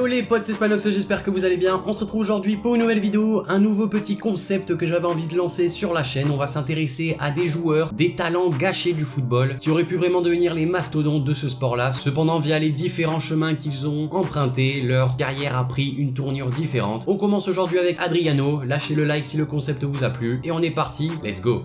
Yo les potes, c'est Spanox, j'espère que vous allez bien. On se retrouve aujourd'hui pour une nouvelle vidéo, un nouveau petit concept que j'avais envie de lancer sur la chaîne. On va s'intéresser à des joueurs, des talents gâchés du football, qui auraient pu vraiment devenir les mastodontes de ce sport-là. Cependant, via les différents chemins qu'ils ont empruntés, leur carrière a pris une tournure différente. On commence aujourd'hui avec Adriano, lâchez le like si le concept vous a plu, et on est parti, let's go.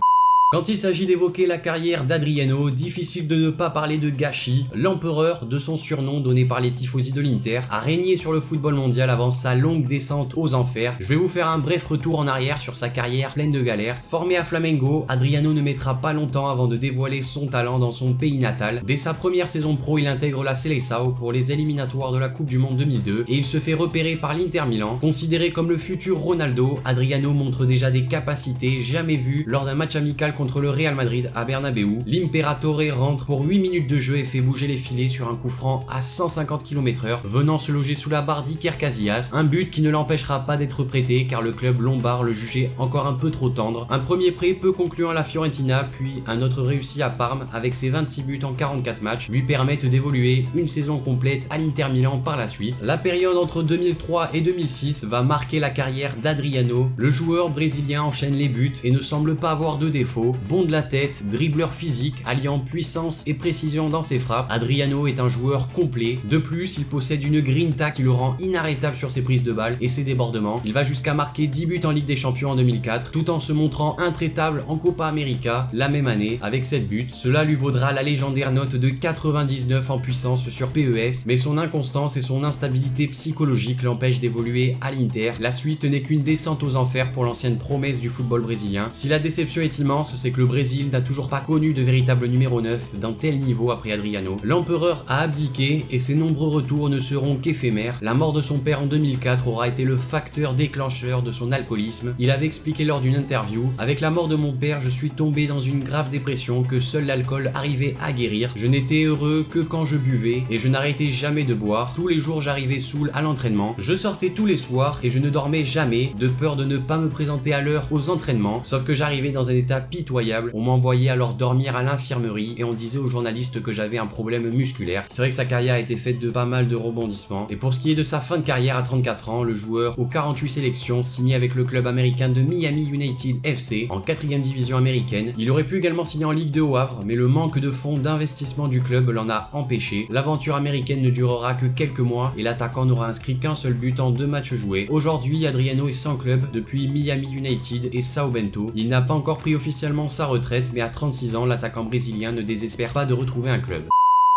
Quand il s'agit d'évoquer la carrière d'Adriano, difficile de ne pas parler de gâchis. L'empereur, de son surnom donné par les tifosi de l'Inter, a régné sur le football mondial avant sa longue descente aux enfers. Je vais vous faire un bref retour en arrière sur sa carrière pleine de galères. Formé à Flamengo, Adriano ne mettra pas longtemps avant de dévoiler son talent dans son pays natal. Dès sa première saison pro, il intègre la Seleção pour les éliminatoires de la Coupe du Monde 2002 et il se fait repérer par l'Inter Milan. Considéré comme le futur Ronaldo, Adriano montre déjà des capacités jamais vues lors d'un match amical contre le Real Madrid à Bernabeu. L'Imperatore rentre pour 8 minutes de jeu et fait bouger les filets sur un coup franc à 150 km/h, venant se loger sous la barre d'Iker Casillas, un but qui ne l'empêchera pas d'être prêté car le club lombard le jugeait encore un peu trop tendre. Un premier prêt peu concluant à la Fiorentina, puis un autre réussi à Parme avec ses 26 buts en 44 matchs lui permettent d'évoluer une saison complète à l'Inter Milan par la suite. La période entre 2003 et 2006 va marquer la carrière d'Adriano. Le joueur brésilien enchaîne les buts et ne semble pas avoir de défaut. Bon de la tête, dribbleur physique, alliant puissance et précision dans ses frappes, Adriano est un joueur complet. De plus, il possède une grinta qui le rend inarrêtable sur ses prises de balles et ses débordements. Il va jusqu'à marquer 10 buts en Ligue des Champions en 2004, tout en se montrant intraitable en Copa América la même année avec 7 buts. Cela lui vaudra la légendaire note de 99 en puissance sur PES, mais son inconstance et son instabilité psychologique l'empêchent d'évoluer à l'Inter. La suite n'est qu'une descente aux enfers pour l'ancienne promesse du football brésilien. Si la déception est immense, c'est que le Brésil n'a toujours pas connu de véritable numéro 9 d'un tel niveau après Adriano. L'empereur a abdiqué et ses nombreux retours ne seront qu'éphémères. La mort de son père en 2004 aura été le facteur déclencheur de son alcoolisme. Il avait expliqué lors d'une interview: « Avec la mort de mon père, je suis tombé dans une grave dépression que seul l'alcool arrivait à guérir. Je n'étais heureux que quand je buvais et je n'arrêtais jamais de boire. Tous les jours j'arrivais saoul à l'entraînement. Je sortais tous les soirs et je ne dormais jamais de peur de ne pas me présenter à l'heure aux entraînements. Sauf que j'arrivais dans un état pitoyable. On m'envoyait alors dormir à l'infirmerie et on disait aux journalistes que j'avais un problème musculaire. » C'est vrai que sa carrière a été faite de pas mal de rebondissements. Et pour ce qui est de sa fin de carrière à 34 ans, le joueur aux 48 sélections signé avec le club américain de Miami United FC en 4ème division américaine. Il aurait pu également signer en Ligue 2 au Havre, mais le manque de fonds d'investissement du club l'en a empêché. L'aventure américaine ne durera que quelques mois et l'attaquant n'aura inscrit qu'un seul but en 2 matchs joués. Aujourd'hui, Adriano est sans club depuis Miami United et São Bento. Il n'a pas encore pris officiellement sa retraite, mais à 36 ans, l'attaquant brésilien ne désespère pas de retrouver un club.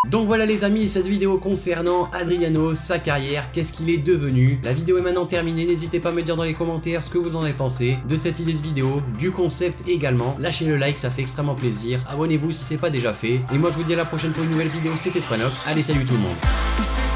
Donc voilà les amis, cette vidéo concernant Adriano, sa carrière, qu'est-ce qu'il est devenu. La vidéo est maintenant terminée, n'hésitez pas à me dire dans les commentaires ce que vous en avez pensé de cette idée de vidéo, du concept également. Lâchez le like, ça fait extrêmement plaisir. Abonnez-vous si c'est pas déjà fait. Et moi je vous dis à la prochaine pour une nouvelle vidéo, c'était Spanox. Allez, salut tout le monde.